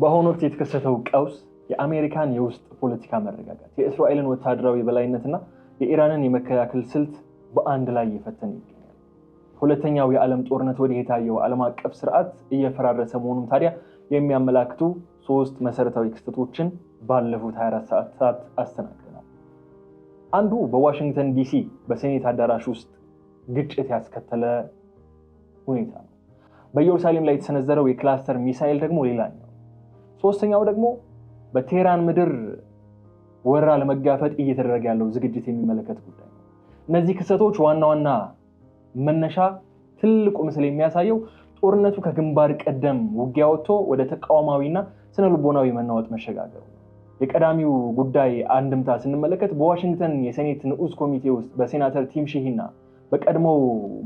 በአሁኑ ወቅት የተከሰተው ቀውስ የአሜሪካን የውስጥ ፖለቲካ መረጋጋት፣ የእስራኤልን ወታደራዊ በላይነትና የኢራንን የመከላከል ስልት በአንድ ላይ እየፈተነ ይገኛል። ሁለተኛው የዓለም ጦርነት ወዲህ የታየው ዓለም አቀፍ ስርዓት እየፈራረሰ መሆኑን ታዲያ የሚያመላክቱ ሶስት መሰረታዊ ክስተቶችን ባለፉት 24 ሰዓታት አስተናግደናል። አንዱ በዋሽንግተን ዲሲ በሴኔት አዳራሽ ውስጥ ግጭት ያስከተለ ሁኔታ ነው። በኢየሩሳሌም ላይ የተሰነዘረው የክላስተር ሚሳኤል ደግሞ ሌላኛው። ሶስተኛው ደግሞ በቴህራን ምድር ወረራ ለመጋፈጥ እየተደረገ ያለው ዝግጅት የሚመለከት ጉዳይ ነው። እነዚህ ክስተቶች ዋና ዋና መነሻ ትልቁ ምስል የሚያሳየው ጦርነቱ ከግንባር ቀደም ውጊያ ወጥቶ ወደ ተቃዋማዊና ስነልቦናዊ መናወጥ መሸጋገሩ። የቀዳሚው ጉዳይ አንድምታ ስንመለከት በዋሽንግተን የሴኔት ንዑስ ኮሚቴ ውስጥ በሴናተር ቲም ሺሂና በቀድሞው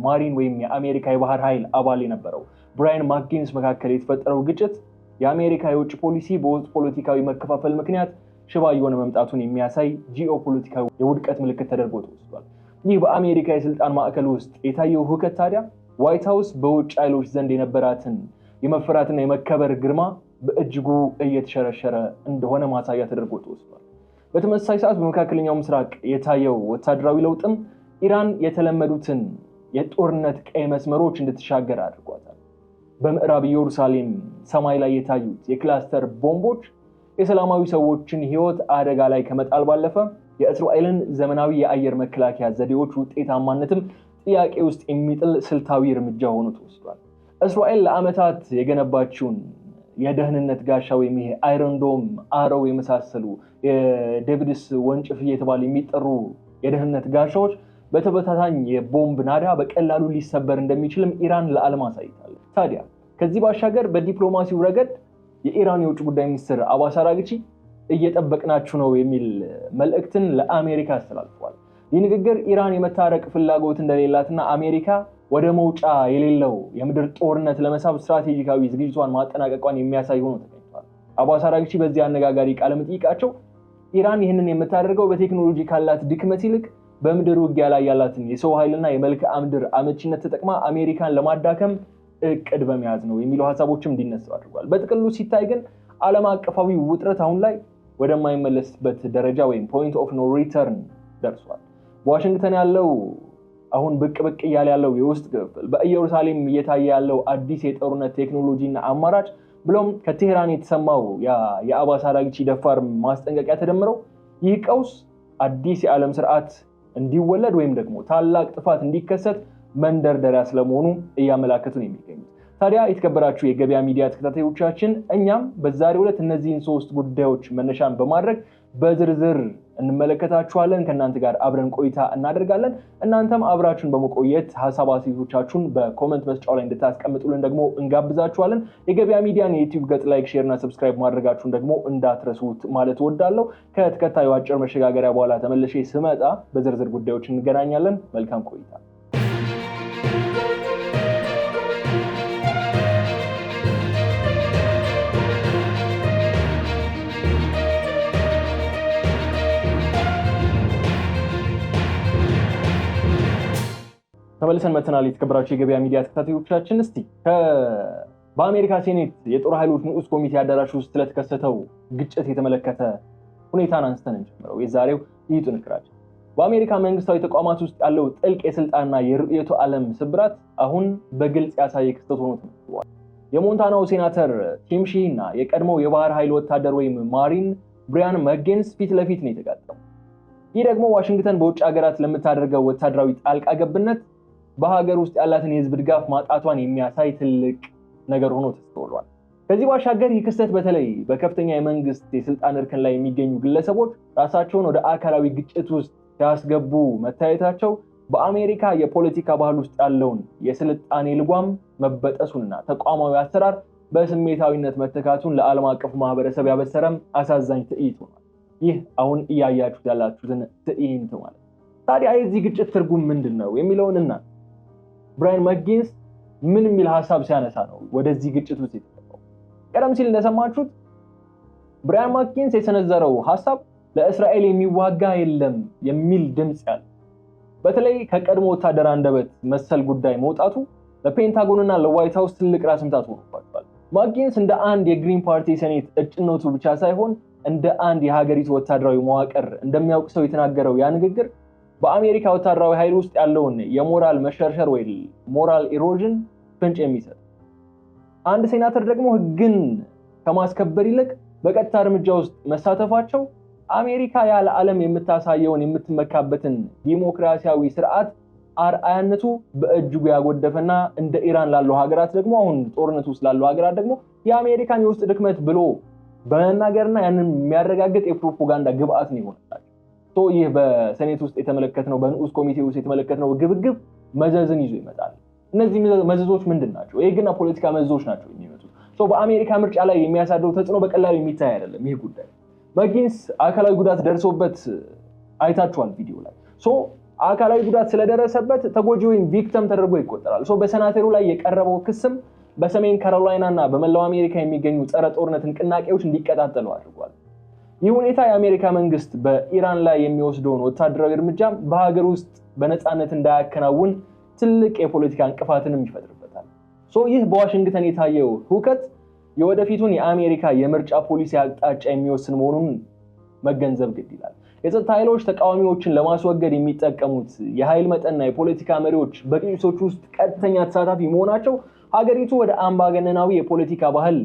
ማሪን ወይም የአሜሪካ የባህር ኃይል አባል የነበረው ብራያን ማክጌንስ መካከል የተፈጠረው ግጭት የአሜሪካ የውጭ ፖሊሲ በውስጥ ፖለቲካዊ መከፋፈል ምክንያት ሽባ እየሆነ መምጣቱን የሚያሳይ ጂኦፖለቲካዊ የውድቀት ምልክት ተደርጎ ተወስዷል። ይህ በአሜሪካ የስልጣን ማዕከል ውስጥ የታየው ሁከት ታዲያ ዋይት ሃውስ በውጭ ኃይሎች ዘንድ የነበራትን የመፈራትና የመከበር ግርማ በእጅጉ እየተሸረሸረ እንደሆነ ማሳያ ተደርጎ ተወስዷል። በተመሳሳይ ሰዓት በመካከለኛው ምስራቅ የታየው ወታደራዊ ለውጥም ኢራን የተለመዱትን የጦርነት ቀይ መስመሮች እንድትሻገር አድርጓታል። በምዕራብ ኢየሩሳሌም ሰማይ ላይ የታዩት የክላስተር ቦምቦች የሰላማዊ ሰዎችን ሕይወት አደጋ ላይ ከመጣል ባለፈ የእስራኤልን ዘመናዊ የአየር መከላከያ ዘዴዎች ውጤታማነትም ጥያቄ ውስጥ የሚጥል ስልታዊ እርምጃ ሆኖ ተወስዷል። እስራኤል ለዓመታት የገነባችውን የደህንነት ጋሻ ወይም ይሄ አይረን ዶም፣ አረው የመሳሰሉ የዴቪድስ ወንጭፍ እየተባሉ የሚጠሩ የደህንነት ጋሻዎች በተበታታኝ የቦምብ ናዳ በቀላሉ ሊሰበር እንደሚችልም ኢራን ለዓለም አሳይታለች። ታዲያ ከዚህ ባሻገር በዲፕሎማሲው ረገድ የኢራን የውጭ ጉዳይ ሚኒስትር አባስ አራግቺ እየጠበቅናችሁ ነው የሚል መልእክትን ለአሜሪካ አስተላልፈዋል። ይህ ንግግር ኢራን የመታረቅ ፍላጎት እንደሌላትና አሜሪካ ወደ መውጫ የሌለው የምድር ጦርነት ለመሳብ ስትራቴጂካዊ ዝግጅቷን ማጠናቀቋን የሚያሳይ ሆኖ ተገኝቷል። አባስ አራግቺ በዚህ አነጋጋሪ ቃለ መጠይቃቸው ኢራን ይህንን የምታደርገው በቴክኖሎጂ ካላት ድክመት ይልቅ በምድር ውጊያ ላይ ያላትን የሰው ኃይልና የመልክዓ ምድር አመቺነት ተጠቅማ አሜሪካን ለማዳከም እቅድ በመያዝ ነው የሚሉ ሐሳቦችም እንዲነሱ አድርጓል። በጥቅሉ ሲታይ ግን ዓለም አቀፋዊ ውጥረት አሁን ላይ ወደማይመለስበት ደረጃ ወይም ፖይንት ኦፍ ኖ ሪተርን ደርሷል። በዋሽንግተን ያለው አሁን ብቅ እያለ ያለው የውስጥ ክፍል፣ በኢየሩሳሌም እየታየ ያለው አዲስ የጦርነት ቴክኖሎጂና አማራጭ ብሎም ከቴህራን የተሰማው የአባስ አራግቺ ደፋር ማስጠንቀቂያ ተደምረው ይህ ቀውስ አዲስ የዓለም ስርዓት እንዲወለድ ወይም ደግሞ ታላቅ ጥፋት እንዲከሰት መንደርደሪያ ስለመሆኑ እያመላከቱን የሚገኙት። ታዲያ የተከበራችሁ የገበያ ሚዲያ ተከታታዮቻችን እኛም በዛሬው ዕለት እነዚህን ሶስት ጉዳዮች መነሻን በማድረግ በዝርዝር እንመለከታችኋለን። ከእናንተ ጋር አብረን ቆይታ እናደርጋለን። እናንተም አብራችሁን በመቆየት ሐሳብ አስተያየቶቻችሁን በኮሜንት መስጫው ላይ እንድታስቀምጡልን ደግሞ እንጋብዛችኋለን። የገበያ ሚዲያን የዩቲዩብ ገጽ ላይክ፣ ሼር እና ሰብስክራይብ ማድረጋችሁን ደግሞ እንዳትረሱት ማለት እወዳለሁ። ከተከታዩ አጭር መሸጋገሪያ በኋላ ተመልሼ ስመጣ በዝርዝር ጉዳዮች እንገናኛለን። መልካም ቆይታ። ተመልሰን መተናል። የተከበራችሁ የገበያ ሚዲያ ተከታታዮቻችን እስቲ በአሜሪካ ሴኔት የጦር ኃይሎች ንዑስ ኮሚቴ አዳራሽ ውስጥ ስለተከሰተው ግጭት የተመለከተ ሁኔታን አንስተን እንጀምረው። የዛሬው ይህ ጥንቅራችን በአሜሪካ መንግስታዊ ተቋማት ውስጥ ያለው ጥልቅ የስልጣንና የርዕዮተ ዓለም ስብራት አሁን በግልጽ ያሳየ ክስተት ሆኖ ተመልክቷል። የሞንታናው ሴናተር ቲም ሺሂና የቀድሞው የባህር ኃይል ወታደር ወይም ማሪን ብራያን ማክጌንስ ፊት ለፊት ነው የተጋጠመው። ይህ ደግሞ ዋሽንግተን በውጭ ሀገራት ለምታደርገው ወታደራዊ ጣልቃ ገብነት በሀገር ውስጥ ያላትን የህዝብ ድጋፍ ማጣቷን የሚያሳይ ትልቅ ነገር ሆኖ ተስተውሏል። ከዚህ ባሻገር ይህ ክስተት በተለይ በከፍተኛ የመንግስት የስልጣን እርከን ላይ የሚገኙ ግለሰቦች ራሳቸውን ወደ አካላዊ ግጭት ውስጥ ሲያስገቡ መታየታቸው በአሜሪካ የፖለቲካ ባህል ውስጥ ያለውን የስልጣኔ ልጓም መበጠሱንና ተቋማዊ አሰራር በስሜታዊነት መተካቱን ለዓለም አቀፉ ማህበረሰብ ያበሰረም አሳዛኝ ትዕይንት ሆኗል። ይህ አሁን እያያችሁት ያላችሁትን ትዕይንት ማለት። ታዲያ የዚህ ግጭት ትርጉም ምንድነው የሚለውንና ብራያን ማክጌንስ ምን የሚል ሐሳብ ሲያነሳ ነው ወደዚህ ግጭት ውስጥ የተገባው? ቀደም ሲል እንደሰማችሁት ብራያን ማክጌንስ የሰነዘረው ሐሳብ ለእስራኤል የሚዋጋ የለም የሚል ድምጽ ያለ፣ በተለይ ከቀድሞ ወታደር አንደበት መሰል ጉዳይ መውጣቱ ለፔንታጎንና ለዋይት ሃውስ ትልቅ ራስ ምታት ሆኖባቸዋል። ማጊንስ እንደ አንድ የግሪን ፓርቲ ሴኔት እጩነቱ ብቻ ሳይሆን እንደ አንድ የሀገሪቱ ወታደራዊ መዋቅር እንደሚያውቅ ሰው የተናገረው ያ ንግግር በአሜሪካ ወታደራዊ ኃይል ውስጥ ያለውን የሞራል መሸርሸር ወይ ሞራል ኢሮዥን ፍንጭ የሚሰጥ አንድ ሴናተር ደግሞ ህግን ከማስከበር ይልቅ በቀጥታ እርምጃ ውስጥ መሳተፋቸው አሜሪካ ያለ ዓለም የምታሳየውን የምትመካበትን ዲሞክራሲያዊ ስርዓት አርአያነቱ በእጅጉ ያጎደፈና እንደ ኢራን ላሉ ሀገራት ደግሞ አሁን ጦርነት ውስጥ ላሉ ሀገራት ደግሞ የአሜሪካን የውስጥ ድክመት ብሎ በመናገርና ያንን የሚያረጋግጥ የፕሮፓጋንዳ ግብአት ነው ይሆናል። ይህ በሴኔት ውስጥ የተመለከትነው በንዑስ ኮሚቴ ውስጥ የተመለከትነው ግብግብ መዘዝን ይዞ ይመጣል። እነዚህ መዘዞች ምንድናቸው? የህግና ፖለቲካ መዘዞች ናቸው የሚመጡት። በአሜሪካ ምርጫ ላይ የሚያሳድረው ተጽዕኖ በቀላሉ የሚታይ አይደለም። ይህ ጉዳይ ማጊንስ አካላዊ ጉዳት ደርሶበት አይታችኋል ቪዲዮ ላይ። አካላዊ ጉዳት ስለደረሰበት ተጎጂ ወይም ቪክቲም ተደርጎ ይቆጠራል። በሴናተሩ ላይ የቀረበው ክስም በሰሜን ካሮላይና እና በመላው አሜሪካ የሚገኙ ጸረ ጦርነት ንቅናቄዎች እንዲቀጣጠሉ አድርጓል። ይህ ሁኔታ የአሜሪካ መንግስት በኢራን ላይ የሚወስደውን ወታደራዊ እርምጃ በሀገር ውስጥ በነፃነት እንዳያከናውን ትልቅ የፖለቲካ እንቅፋትንም ይፈጥርበታል። ይህ በዋሽንግተን የታየው ሁከት የወደፊቱን የአሜሪካ የምርጫ ፖሊሲ አቅጣጫ የሚወስን መሆኑን መገንዘብ ግድ ይላል። የጸጥታ ኃይሎች ተቃዋሚዎችን ለማስወገድ የሚጠቀሙት የኃይል መጠንና የፖለቲካ መሪዎች በቅኝቶች ውስጥ ቀጥተኛ ተሳታፊ መሆናቸው ሀገሪቱ ወደ አምባገነናዊ የፖለቲካ ባህል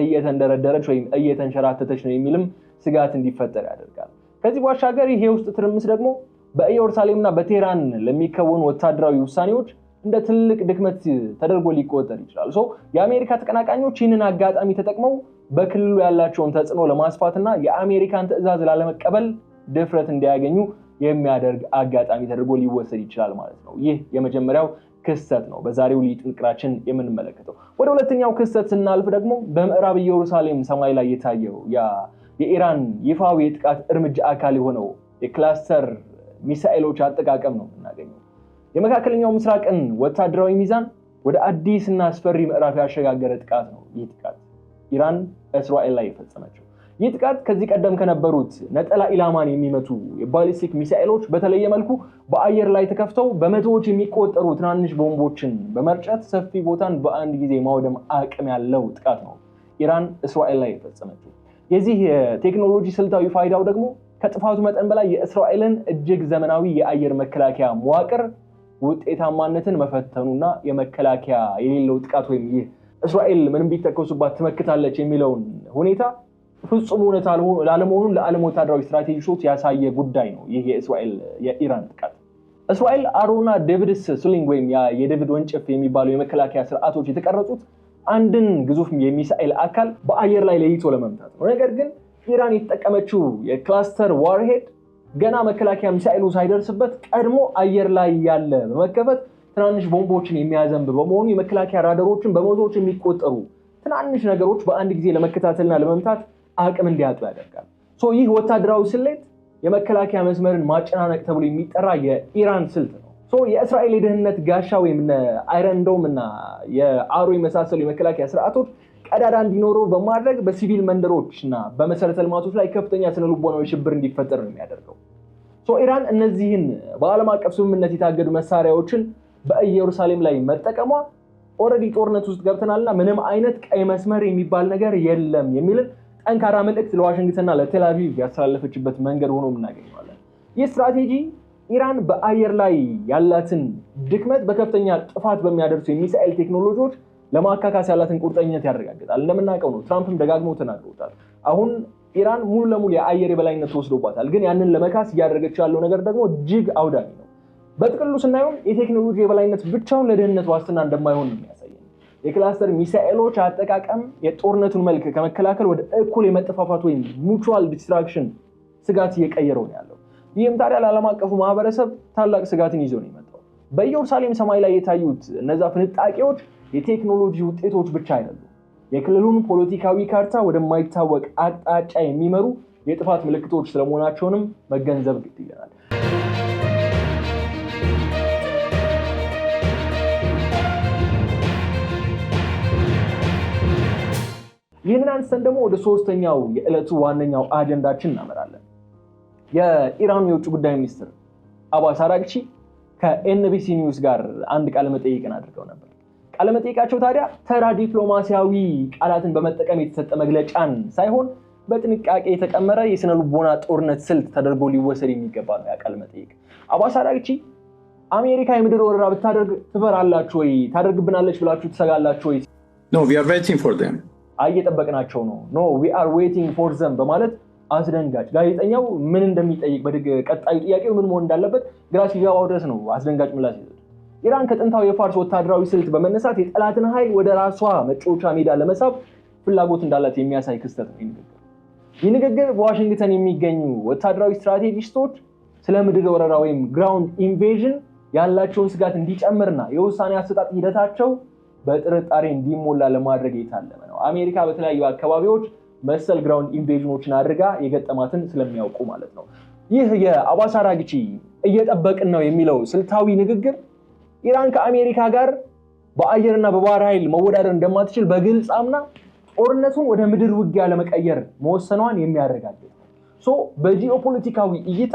እየተንደረደረች ወይም እየተንሸራተተች ነው የሚልም ስጋት እንዲፈጠር ያደርጋል። ከዚህ ባሻገር ይሄ ውስጥ ትርምስ ደግሞ በኢየሩሳሌምና በቴህራን ለሚከወኑ ወታደራዊ ውሳኔዎች እንደ ትልቅ ድክመት ተደርጎ ሊቆጠር ይችላል። የአሜሪካ ተቀናቃኞች ይህንን አጋጣሚ ተጠቅመው በክልሉ ያላቸውን ተጽዕኖ ለማስፋትና የአሜሪካን ትዕዛዝ ላለመቀበል ድፍረት እንዲያገኙ የሚያደርግ አጋጣሚ ተደርጎ ሊወሰድ ይችላል ማለት ነው። ይህ የመጀመሪያው ክስተት ነው በዛሬው ልዩ ጥንቅራችን የምንመለከተው። ወደ ሁለተኛው ክስተት ስናልፍ ደግሞ በምዕራብ ኢየሩሳሌም ሰማይ ላይ የታየው የኢራን ይፋዊ የጥቃት እርምጃ አካል የሆነው የክላስተር ሚሳኤሎች አጠቃቀም ነው የምናገኘው። የመካከለኛው ምስራቅን ወታደራዊ ሚዛን ወደ አዲስና አስፈሪ ምዕራፍ ያሸጋገረ ጥቃት ነው። ይህ ጥቃት ኢራን እስራኤል ላይ የፈጸመችው። ይህ ጥቃት ከዚህ ቀደም ከነበሩት ነጠላ ኢላማን የሚመቱ የባሊስቲክ ሚሳኤሎች በተለየ መልኩ በአየር ላይ ተከፍተው በመቶዎች የሚቆጠሩ ትናንሽ ቦምቦችን በመርጨት ሰፊ ቦታን በአንድ ጊዜ ማውደም አቅም ያለው ጥቃት ነው ኢራን እስራኤል ላይ የፈጸመችው። የዚህ የቴክኖሎጂ ስልታዊ ፋይዳው ደግሞ ከጥፋቱ መጠን በላይ የእስራኤልን እጅግ ዘመናዊ የአየር መከላከያ መዋቅር ውጤታማነትን መፈተኑና የመከላከያ የሌለው ጥቃት ወይም ይህ እስራኤል ምንም ቢተኮሱባት ትመክታለች የሚለውን ሁኔታ ፍጹም እውነት ላለመሆኑን ለዓለም ወታደራዊ ስትራቴጂዎች ያሳየ ጉዳይ ነው። ይህ የኢራን ጥቃት እስራኤል አሮና ዴቪድስ ስሊንግ ወይም የዴቪድ ወንጭፍ የሚባለው የመከላከያ ስርዓቶች የተቀረጹት አንድን ግዙፍ የሚሳኤል አካል በአየር ላይ ለይቶ ለመምታት ነው። ነገር ግን ኢራን የተጠቀመችው የክላስተር ዋርሄድ ገና መከላከያ ሚሳኤሉ ሳይደርስበት ቀድሞ አየር ላይ ያለ በመከፈት ትናንሽ ቦምቦችን የሚያዘንብ በመሆኑ የመከላከያ ራዳሮችን በመቶዎች የሚቆጠሩ ትናንሽ ነገሮች በአንድ ጊዜ ለመከታተልና ለመምታት አቅም እንዲያጡ ያደርጋል። ይህ ወታደራዊ ስሌት የመከላከያ መስመርን ማጨናነቅ ተብሎ የሚጠራ የኢራን ስልት ነው። የእስራኤል የደህንነት ጋሻ ወይም አይረን ዶም እና የአሮ የመሳሰሉ የመከላከያ ስርዓቶች ቀዳዳ እንዲኖሩ በማድረግ በሲቪል መንደሮችና በመሰረተ ልማቶች ላይ ከፍተኛ ስነልቦናዊ ሽብር እንዲፈጠር ነው የሚያደርገው። ኢራን እነዚህን በዓለም አቀፍ ስምምነት የታገዱ መሳሪያዎችን በኢየሩሳሌም ላይ መጠቀሟ ኦልሬዲ ጦርነት ውስጥ ገብተናልና ምንም አይነት ቀይ መስመር የሚባል ነገር የለም የሚልን ጠንካራ መልእክት ለዋሽንግተንና ለቴል አቪቭ ያስተላለፈችበት መንገድ ሆኖ እናገኘዋለን። ይህ ስትራቴጂ ኢራን በአየር ላይ ያላትን ድክመት በከፍተኛ ጥፋት በሚያደርሱ የሚሳኤል ቴክኖሎጂዎች ለማካካስ ያላትን ቁርጠኝነት ያረጋግጣል። እንደምናውቀው ነው ትራምፕም ደጋግመው ተናግረውታል። አሁን ኢራን ሙሉ ለሙሉ የአየር የበላይነት ተወስዶባታል። ግን ያንን ለመካስ እያደረገች ያለው ነገር ደግሞ እጅግ አውዳሚ ነው። በጥቅሉ ስናየው የቴክኖሎጂ የበላይነት ብቻውን ለደህንነት ዋስትና እንደማይሆን ነው የሚያሳየን። የክላስተር ሚሳኤሎች አጠቃቀም የጦርነቱን መልክ ከመከላከል ወደ እኩል የመጠፋፋት ወይም ሙቹዋል ዲስትራክሽን ስጋት እየቀየረው ነው ያለው። ይህም ታዲያ ለዓለም አቀፉ ማህበረሰብ ታላቅ ስጋትን ይዞ ነው የመጣው። በኢየሩሳሌም ሰማይ ላይ የታዩት እነዛ ፍንጣቂዎች የቴክኖሎጂ ውጤቶች ብቻ አይደሉም። የክልሉን ፖለቲካዊ ካርታ ወደማይታወቅ አቅጣጫ የሚመሩ የጥፋት ምልክቶች ስለመሆናቸውንም መገንዘብ ግድ ይላል። ይህንን አንስተን ደግሞ ወደ ሶስተኛው የዕለቱ ዋነኛው አጀንዳችን እናመራለን። የኢራኑ የውጭ ጉዳይ ሚኒስትር አባስ አራግቺ ከኤንቢሲ ኒውስ ጋር አንድ ቃለ መጠይቅን አድርገው ነበር። ቃለ መጠይቃቸው ታዲያ ተራ ዲፕሎማሲያዊ ቃላትን በመጠቀም የተሰጠ መግለጫን ሳይሆን በጥንቃቄ የተቀመረ የስነ ልቦና ጦርነት ስልት ተደርጎ ሊወሰድ የሚገባ ነው። ያ ቃለ መጠይቅ አባስ አራግቺ አሜሪካ የምድር ወረራ ብታደርግ ትፈራላችሁ ወይ? ታደርግብናለች ብላችሁ ትሰጋላችሁ ወይ? No, we are waiting for them. እየጠበቅናቸው ነው። No, we are waiting for them በማለት አስደንጋጭ ጋዜጠኛው ምን እንደሚጠይቅ ቀጣዩ ጥያቄው ምን መሆን እንዳለበት ግራ ሲገባው ድረስ ነው አስደንጋጭ ምላሽ ይሰጣል። ኢራን ከጥንታዊ የፋርስ ወታደራዊ ስልት በመነሳት የጠላትን ኃይል ወደ ራሷ መጫወቻ ሜዳ ለመሳብ ፍላጎት እንዳላት የሚያሳይ ክስተት ነው። ይህ ንግግር በዋሽንግተን የሚገኙ ወታደራዊ ስትራቴጂስቶች ስለ ምድር ወረራ ወይም ግራውንድ ኢንቬዥን ያላቸውን ስጋት እንዲጨምርና የውሳኔ አሰጣጥ ሂደታቸው በጥርጣሬ እንዲሞላ ለማድረግ የታለመ ነው። አሜሪካ በተለያዩ አካባቢዎች መሰል ግራውንድ ኢንቬዥኖችን አድርጋ የገጠማትን ስለሚያውቁ ማለት ነው። ይህ የአባስ አራግቺ እየጠበቅን ነው የሚለው ስልታዊ ንግግር ኢራን ከአሜሪካ ጋር በአየርና በባህር ኃይል መወዳደር እንደማትችል በግልጽ አምና ጦርነቱን ወደ ምድር ውጊያ ለመቀየር መወሰኗን የሚያረጋግጥ ነው። በጂኦፖለቲካዊ እይታ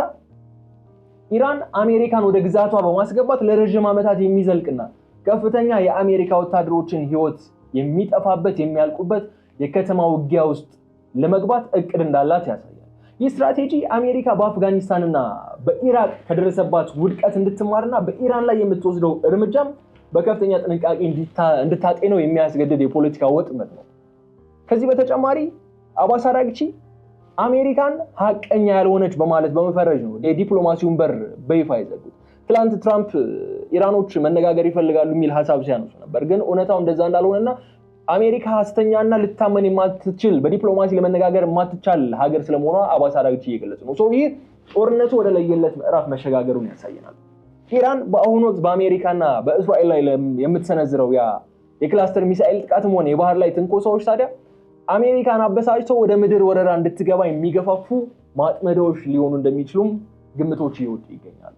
ኢራን አሜሪካን ወደ ግዛቷ በማስገባት ለረጅም ዓመታት የሚዘልቅና ከፍተኛ የአሜሪካ ወታደሮችን ህይወት የሚጠፋበት የሚያልቁበት የከተማ ውጊያ ውስጥ ለመግባት እቅድ እንዳላት ያሳያል። ይህ ስትራቴጂ አሜሪካ በአፍጋኒስታንና በኢራቅ ከደረሰባት ውድቀት እንድትማርና በኢራን ላይ የምትወስደው እርምጃም በከፍተኛ ጥንቃቄ እንድታጤነው የሚያስገድድ የፖለቲካ ወጥመድ ነው። ከዚህ በተጨማሪ አባስ አራግቺ አሜሪካን ሀቀኛ ያልሆነች በማለት በመፈረጅ ነው የዲፕሎማሲውን በር በይፋ ይዘጉት። ትላንት ትራምፕ ኢራኖች መነጋገር ይፈልጋሉ የሚል ሐሳብ ሲያነሱ ነበር። ግን እውነታው እንደዛ እንዳልሆነና አሜሪካ ሐሰተኛና ልታመን የማትችል በዲፕሎማሲ ለመነጋገር የማትቻል ሀገር ስለመሆኗ አባስ አራግቺ እየገለጹ ነው። ይህ ጦርነቱ ወደ ለየለት ምዕራፍ መሸጋገሩን ያሳየናል። ኢራን በአሁኑ ወቅት በአሜሪካና በእስራኤል ላይ የምትሰነዝረው የክላስተር ሚሳኤል ጥቃትም ሆነ የባህር ላይ ትንኮሳዎች ታዲያ አሜሪካን አበሳጭተው ወደ ምድር ወረራ እንድትገባ የሚገፋፉ ማጥመዳዎች ሊሆኑ እንደሚችሉም ግምቶች እየወጡ ይገኛሉ።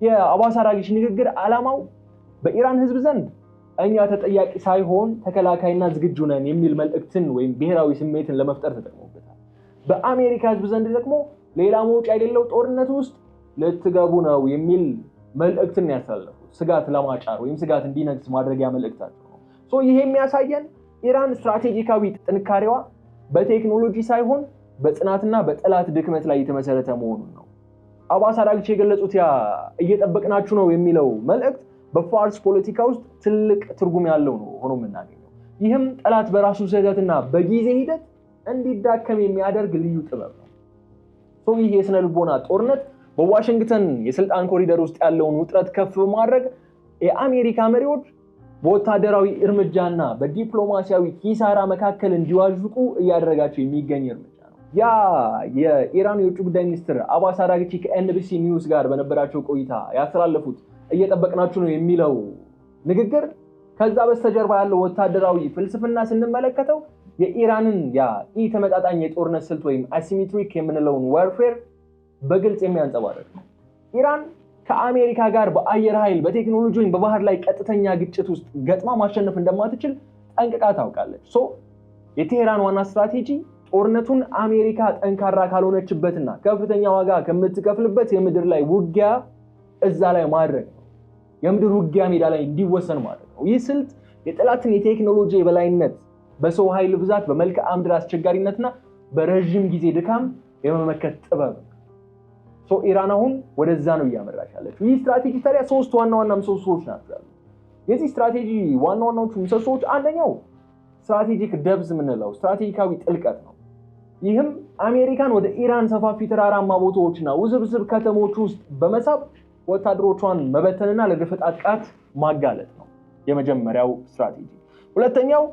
የአባስ አራግቺ ንግግር ዓላማው በኢራን ህዝብ ዘንድ እኛ ተጠያቂ ሳይሆን ተከላካይና ዝግጁ ነን የሚል መልእክትን ወይም ብሔራዊ ስሜትን ለመፍጠር ተጠቅሞበታል። በአሜሪካ ህዝብ ዘንድ ደግሞ ሌላ መውጫ የሌለው ጦርነት ውስጥ ልትገቡ ነው የሚል መልእክትን ያስተላለፉት ስጋት ለማጫር ወይም ስጋት እንዲነግስ ማድረጊያ መልእክታቸው ነው። ይሄ የሚያሳየን ኢራን ስትራቴጂካዊ ጥንካሬዋ በቴክኖሎጂ ሳይሆን በጽናትና በጠላት ድክመት ላይ የተመሰረተ መሆኑን ነው። አባስ አራግቺ የገለጹት እየጠበቅናችሁ ነው የሚለው መልእክት በፋርስ ፖለቲካ ውስጥ ትልቅ ትርጉም ያለው ነው ሆኖ የምናገኘው። ይህም ጠላት በራሱ ስህተትና በጊዜ ሂደት እንዲዳከም የሚያደርግ ልዩ ጥበብ ነው። ይህ የስነ ልቦና ጦርነት በዋሽንግተን የስልጣን ኮሪደር ውስጥ ያለውን ውጥረት ከፍ በማድረግ የአሜሪካ መሪዎች በወታደራዊ እርምጃና በዲፕሎማሲያዊ ኪሳራ መካከል እንዲዋዥቁ እያደረጋቸው የሚገኝ እርምጃ ነው። የኢራን የውጭ ጉዳይ ሚኒስትር አባስ አራግቺ ከኤንቢሲ ኒውስ ጋር በነበራቸው ቆይታ ያስተላለፉት እየጠበቅናችሁ ነው የሚለው ንግግር ከዛ በስተጀርባ ያለው ወታደራዊ ፍልስፍና ስንመለከተው የኢራንን ኢተመጣጣኝ የጦርነት ስልት ወይም አሲሜትሪክ የምንለውን ዋርፌር በግልጽ የሚያንጸባርቅ ነው። ኢራን ከአሜሪካ ጋር በአየር ኃይል በቴክኖሎጂ ወይም በባህር ላይ ቀጥተኛ ግጭት ውስጥ ገጥማ ማሸነፍ እንደማትችል ጠንቅቃ ታውቃለች። የቴህራን ዋና ስትራቴጂ ጦርነቱን አሜሪካ ጠንካራ ካልሆነችበትና ከፍተኛ ዋጋ ከምትከፍልበት የምድር ላይ ውጊያ እዛ ላይ ማድረግ ነው። የምድር ውጊያ ሜዳ ላይ እንዲወሰን ማድረግ ነው። ይህ ስልት የጠላትን የቴክኖሎጂ የበላይነት በሰው ኃይል ብዛት፣ በመልክዓ ምድር አስቸጋሪነትና በረዥም ጊዜ ድካም የመመከት ጥበብ ነው። ኢራን አሁን ወደዛ ነው እያመራች ያለችው። ይህ ስትራቴጂ ታዲያ ሶስት ዋና ዋና ምሰሶዎች ናቸው። የዚህ ስትራቴጂ ዋና ዋናዎቹ ምሰሶዎች አንደኛው ስትራቴጂክ ደብዝ የምንለው ስትራቴጂካዊ ጥልቀት ነው። ይህም አሜሪካን ወደ ኢራን ሰፋፊ ተራራማ ቦታዎችና ውስብስብ ከተሞች ውስጥ በመሳብ ወታደሮቿን መበተንና ለደፈጣ ጥቃት ማጋለጥ ነው የመጀመሪያው ስትራቴጂ። ሁለተኛው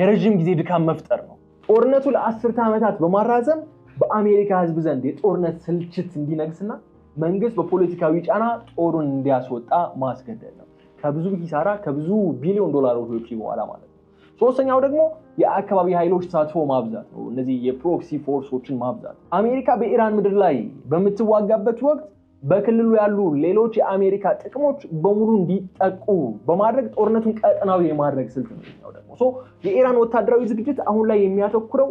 የረጅም ጊዜ ድካም መፍጠር ነው። ጦርነቱ ለአስርተ ዓመታት በማራዘም በአሜሪካ ህዝብ ዘንድ የጦርነት ስልችት እንዲነግስና መንግስት በፖለቲካዊ ጫና ጦሩን እንዲያስወጣ ማስገደድ ነው። ከብዙ ኪሳራ ከብዙ ቢሊዮን ዶላሮች ወጪ በኋላ ማለት ነው። ሶስተኛው ደግሞ የአካባቢ ኃይሎች ተሳትፎ ማብዛት ነው። እነዚህ የፕሮክሲ ፎርሶችን ማብዛት። አሜሪካ በኢራን ምድር ላይ በምትዋጋበት ወቅት በክልሉ ያሉ ሌሎች የአሜሪካ ጥቅሞች በሙሉ እንዲጠቁ በማድረግ ጦርነቱን ቀጠናዊ የማድረግ ስልት ነው። ደግሞ የኢራን ወታደራዊ ዝግጅት አሁን ላይ የሚያተኩረው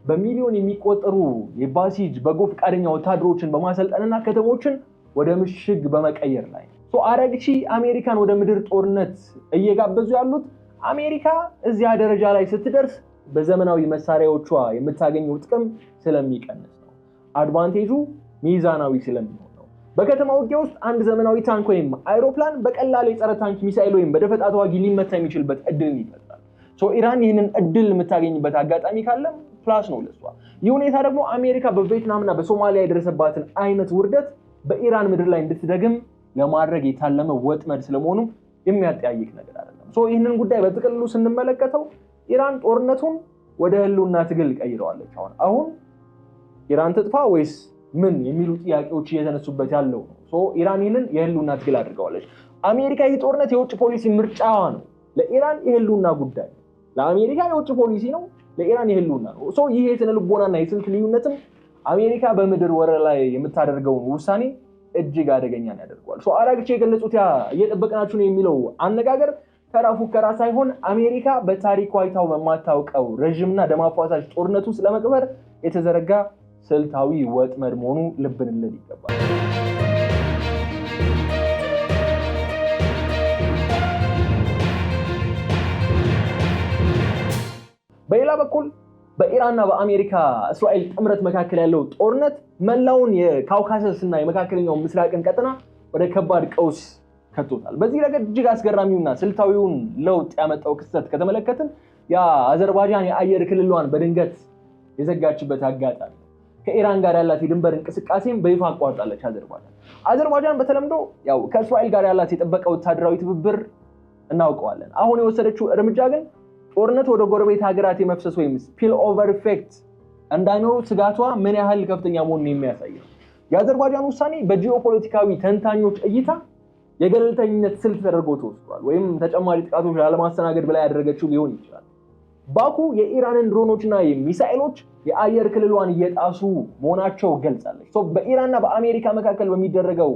በሚሊዮን የሚቆጠሩ የባሲጅ በጎ ፈቃደኛ ወታደሮችን በማሰልጠንና ከተሞችን ወደ ምሽግ በመቀየር ላይ ነው። አራግቺ አሜሪካን ወደ ምድር ጦርነት እየጋበዙ ያሉት አሜሪካ እዚያ ደረጃ ላይ ስትደርስ በዘመናዊ መሳሪያዎቿ የምታገኘው ጥቅም ስለሚቀንስ ነው። አድቫንቴጁ ሚዛናዊ ስለሚሆን ነው። በከተማ ውጊያ ውስጥ አንድ ዘመናዊ ታንክ ወይም አይሮፕላን በቀላል የጸረ ታንክ ሚሳኤል ወይም በደፈጣ ተዋጊ ሊመታ የሚችልበት እድልን ይፈጥራል። ኢራን ይህንን እድል የምታገኝበት አጋጣሚ ካለም ፕላስ ነው ለሷ። ይህ ሁኔታ ደግሞ አሜሪካ በቪየትናምና በሶማሊያ የደረሰባትን አይነት ውርደት በኢራን ምድር ላይ እንድትደግም ለማድረግ የታለመ ወጥመድ ስለመሆኑ የሚያጠያይቅ ነገር አይደለም። ይህንን ጉዳይ በጥቅሉ ስንመለከተው ኢራን ጦርነቱን ወደ ህልውና ትግል ቀይረዋለች። አሁን ኢራን ትጥፋ ወይስ ምን የሚሉ ጥያቄዎች እየተነሱበት ያለው ነው። ኢራን ይህንን የህልውና ትግል አድርገዋለች። አሜሪካ ይህ ጦርነት የውጭ ፖሊሲ ምርጫዋ ነው። ለኢራን የህልውና ጉዳይ ነው። ለአሜሪካ የውጭ ፖሊሲ ነው፣ ለኢራን የህልውና ነው። ይህ የስነ ልቦናና የስልት ልዩነትም አሜሪካ በምድር ወረራ ላይ የምታደርገውን ውሳኔ እጅግ አደገኛ ያደርገዋል። አራግቼ የገለጹት ያ እየጠበቅናችሁ ነው የሚለው አነጋገር ተራ ፉከራ ሳይሆን አሜሪካ በታሪኳ አይታው በማታውቀው ረጅምና ደም አፋሳሽ ጦርነት ውስጥ ለመቅበር የተዘረጋ ስልታዊ ወጥመድ መሆኑ ልብ ልንል ይገባል። በሌላ በኩል በኢራንና በአሜሪካ እስራኤል ጥምረት መካከል ያለው ጦርነት መላውን የካውካሰስ እና የመካከለኛው ምስራቅን ቀጠና ወደ ከባድ ቀውስ ከቶታል። በዚህ ረገድ እጅግ አስገራሚውና ስልታዊውን ለውጥ ያመጣው ክስተት ከተመለከትን አዘርባይጃን የአየር ክልሏን በድንገት የዘጋችበት አጋጣሚ ከኢራን ጋር ያላት የድንበር እንቅስቃሴም በይፋ አቋርጣለች። አዘርባይጃን በተለምዶ ከእስራኤል ጋር ያላት የጠበቀ ወታደራዊ ትብብር እናውቀዋለን። አሁን የወሰደችው እርምጃ ግን ጦርነት ወደ ጎረቤት ሀገራት የመፍሰስ ወይም ስፒል ኦቨር ኢፌክት እንዳይኖር ስጋቷ ምን ያህል ከፍተኛ መሆኑን የሚያሳይ ነው። የአዘርባይጃን ውሳኔ በጂኦፖለቲካዊ ተንታኞች እይታ የገለልተኝነት ስልት ተደርጎ ተወስዷል፣ ወይም ተጨማሪ ጥቃቶች ላለማስተናገድ ብላ ያደረገችው ሊሆን ይችላል። ባኩ የኢራንን ድሮኖችና ሚሳኤሎች የአየር ክልሏን እየጣሱ መሆናቸው ገልጻለች። በኢራንና በአሜሪካ መካከል በሚደረገው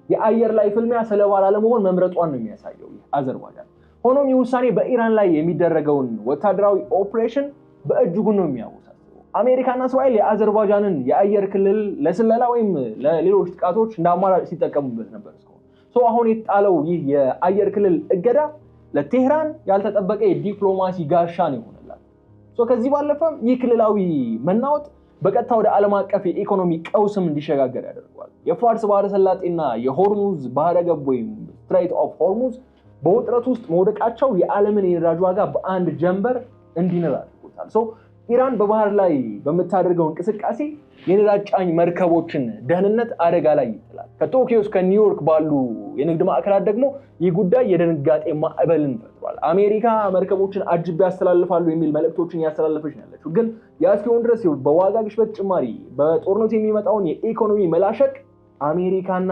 የአየር ላይ ፍልሚያ ሰለባ ላለመሆን መምረጧን ነው የሚያሳየው አዘርባይጃን። ሆኖም ይህ ውሳኔ በኢራን ላይ የሚደረገውን ወታደራዊ ኦፕሬሽን በእጅጉ ነው የሚያወሳስበው። አሜሪካና እስራኤል የአዘርባይጃንን የአየር ክልል ለስለላ ወይም ለሌሎች ጥቃቶች እንደ አማራጭ ሲጠቀሙበት ነበር። አሁን የተጣለው ይህ የአየር ክልል እገዳ ለቴህራን ያልተጠበቀ የዲፕሎማሲ ጋሻ ነው ይሆናል። ከዚህ ባለፈም ይህ ክልላዊ መናወጥ በቀጥታ ወደ ዓለም አቀፍ የኢኮኖሚ ቀውስም እንዲሸጋገር ያደርገዋል። የፋርስ ባህረ ሰላጤና የሆርሙዝ ባህረ ገብ ወይም ስትሬት ኦፍ ሆርሙዝ በውጥረት ውስጥ መውደቃቸው የዓለምን የነዳጅ ዋጋ በአንድ ጀንበር እንዲነር አድርጎታል። ኢራን በባህር ላይ በምታደርገው እንቅስቃሴ የነዳጅ ጫኝ መርከቦችን ደህንነት አደጋ ላይ ይጥላል። ከቶኪዮ እስከ ኒውዮርክ ባሉ የንግድ ማዕከላት ደግሞ ይህ ጉዳይ የድንጋጤ ማዕበልን ፈጥሯል። አሜሪካ መርከቦችን አጅብ ያስተላልፋሉ የሚል መልእክቶችን ያስተላለፈች ነው ያለችው። ግን እስኪሆን ድረስ በዋጋ ግሽበት ጭማሪ በጦርነቱ የሚመጣውን የኢኮኖሚ መላሸቅ አሜሪካና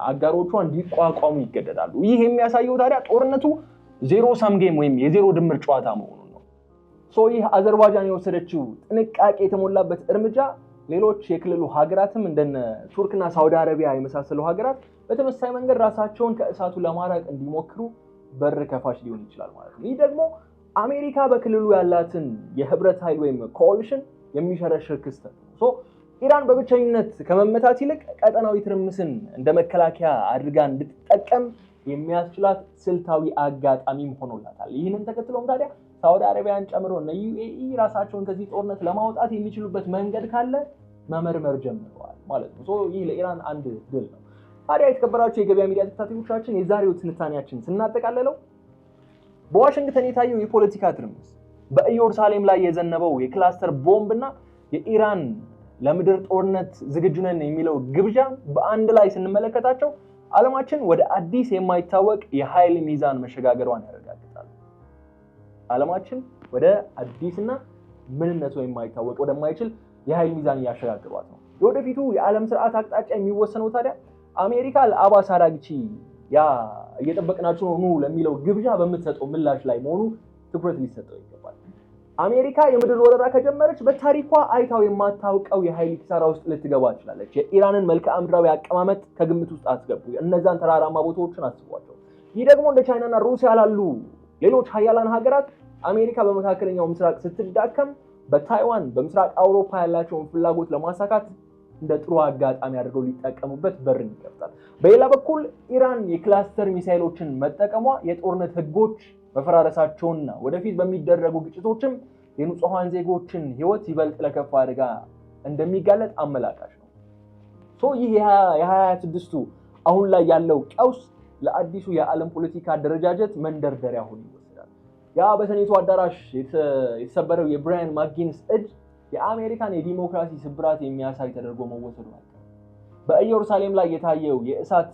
አጋሮቿ እንዲቋቋሙ ይገደዳሉ። ይህ የሚያሳየው ታዲያ ጦርነቱ ዜሮ ሳም ጌም ወይም የዜሮ ድምር ጨዋታ መሆኑን ነው። ይህ አዘርባይጃን የወሰደችው ጥንቃቄ የተሞላበት እርምጃ ሌሎች የክልሉ ሀገራትም እንደነ ቱርክና ሳውዲ አረቢያ የመሳሰሉ ሀገራት በተመሳሳይ መንገድ ራሳቸውን ከእሳቱ ለማራቅ እንዲሞክሩ በር ከፋች ሊሆን ይችላል ማለት ነው። ይህ ደግሞ አሜሪካ በክልሉ ያላትን የህብረት ኃይል ወይም ኮአሊሽን የሚሸረሽር ክስተት ነው። ኢራን በብቸኝነት ከመመታት ይልቅ ቀጠናዊ ትርምስን እንደ መከላከያ አድርጋ እንድትጠቀም የሚያስችላት ስልታዊ አጋጣሚም ሆኖላታል። ይህንን ተከትሎም ታዲያ ሳውዲ አረቢያን ጨምሮ እነ ዩኤኢ ራሳቸውን ከዚህ ጦርነት ለማውጣት የሚችሉበት መንገድ ካለ መመርመር ጀምረዋል ማለት ነው። ይህ ለኢራን አንድ ድል ነው። ታዲያ የተከበራችሁ የገበያ ሚዲያ ተከታታዮቻችን የዛሬው ትንታኔያችን ስናጠቃልለው በዋሽንግተን የታየው የፖለቲካ ትርምስ፣ በኢየሩሳሌም ላይ የዘነበው የክላስተር ቦምብና የኢራን ለምድር ጦርነት ዝግጁ ነን የሚለው ግብዣ በአንድ ላይ ስንመለከታቸው ዓለማችን ወደ አዲስ የማይታወቅ የኃይል ሚዛን መሸጋገሯን ያረጋግጣል። ዓለማችን ወደ አዲስና ምንነቱ የማይታወቅ ወደማይችል የኃይል ሚዛን እያሸጋገሯት ነው። የወደፊቱ የዓለም ስርዓት አቅጣጫ የሚወሰነው ታዲያ አሜሪካ ለአባስ አራግቺ እየጠበቅናችሁ ነው ለሚለው ግብዣ በምትሰጠው ምላሽ ላይ መሆኑ ትኩረት ሊሰጠው ይገባል። አሜሪካ የምድር ወረራ ከጀመረች በታሪኳ አይታው የማታውቀው የኃይል ኪሳራ ውስጥ ልትገባ ትችላለች። የኢራንን መልክዓ ምድራዊ አቀማመጥ ከግምት ውስጥ አስገቡ። እነዛን ተራራማ ቦታዎችን አስቧቸው። ይህ ደግሞ እንደ ቻይናና ሩሲያ ላሉ ሌሎች ሀያላን ሀገራት አሜሪካ በመካከለኛው ምስራቅ ስትዳከም በታይዋን በምስራቅ አውሮፓ ያላቸውን ፍላጎት ለማሳካት እንደ ጥሩ አጋጣሚ አድርገው ሊጠቀሙበት በርን ይከፍታል። በሌላ በኩል ኢራን የክላስተር ሚሳኤሎችን መጠቀሟ የጦርነት ህጎች መፈራረሳቸውና ወደፊት በሚደረጉ ግጭቶችም የንጹሃን ዜጎችን ህይወት ይበልጥ ለከፋ አደጋ እንደሚጋለጥ አመላካች ነው። ይህ የ2026 አሁን ላይ ያለው ቀውስ ለአዲሱ የዓለም ፖለቲካ አደረጃጀት መንደርደሪያ ሆኖ ይወሰዳል። ያ በሰኔቱ አዳራሽ የተሰበረው የብራያን ማጊንስ እጅ የአሜሪካን የዲሞክራሲ ስብራት የሚያሳይ ተደርጎ መወሰዱ ነው። በኢየሩሳሌም ላይ የታየው የእሳት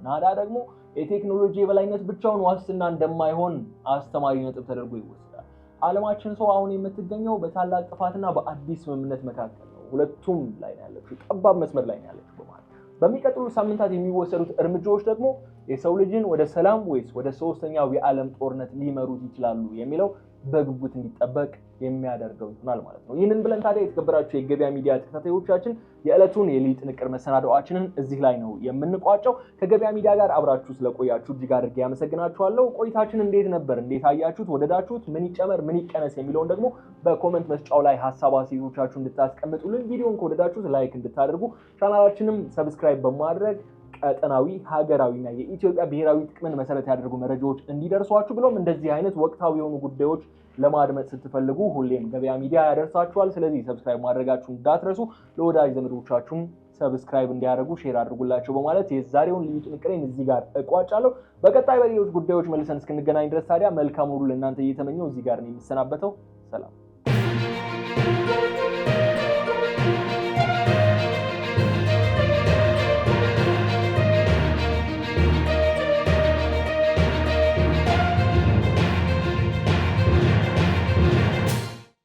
ናዳ ደግሞ የቴክኖሎጂ የበላይነት ብቻውን ዋስትና እንደማይሆን አስተማሪ ነጥብ ተደርጎ ይወሰዳል። ዓለማችን አሁን የምትገኘው በታላቅ ጥፋትና በአዲስ ስምምነት መካከል ነው። ሁለቱም ላይ ነው ያለችው፣ ጠባብ መስመር ላይ ነው ያለችው በማለት በሚቀጥሉ ሳምንታት የሚወሰዱት እርምጃዎች ደግሞ የሰው ልጅን ወደ ሰላም ወይስ ወደ ሶስተኛው የዓለም ጦርነት ሊመሩት ይችላሉ የሚለው በጉጉት እንዲጠበቅ የሚያደርገው ይሆናል ማለት ነው። ይህንን ብለን ታዲያ የተከበራችሁ የገበያ ሚዲያ ተከታታዮቻችን የዕለቱን የሊጥ ንቅር መሰናዶአችንን እዚህ ላይ ነው የምንቋጨው። ከገበያ ሚዲያ ጋር አብራችሁ ስለቆያችሁ እጅግ አድርጌ ያመሰግናችኋለሁ። ቆይታችን እንዴት ነበር? እንዴት አያችሁት? ወደዳችሁት? ምን ይጨመር ምን ይቀነስ የሚለውን ደግሞ በኮሜንት መስጫው ላይ ሐሳብ አስተያየቶቻችሁን እንድታስቀምጡልን፣ ቪዲዮን ከወደዳችሁት ላይክ እንድታደርጉ፣ ቻናላችንም ሰብስክራይብ በማድረግ ቀጠናዊ ሀገራዊና የኢትዮጵያ ብሔራዊ ጥቅምን መሰረት ያደርጉ መረጃዎች እንዲደርሷችሁ ብሎም እንደዚህ አይነት ወቅታዊ የሆኑ ጉዳዮች ለማድመጥ ስትፈልጉ ሁሌም ገበያ ሚዲያ ያደርሳችኋል። ስለዚህ ሰብስክራይብ ማድረጋችሁን እንዳትረሱ፣ ለወዳጅ ዘመዶቻችሁም ሰብስክራይብ እንዲያደርጉ ሼር አድርጉላቸው በማለት የዛሬውን ልዩ ጥንቅሬን እዚህ ጋር እቋጫለሁ። በቀጣይ በሌሎች ጉዳዮች መልሰን እስክንገናኝ ድረስ ታዲያ መልካም ሁሉ ለእናንተ እየተመኘው እዚህ ጋር ነው የምሰናበተው። ሰላም።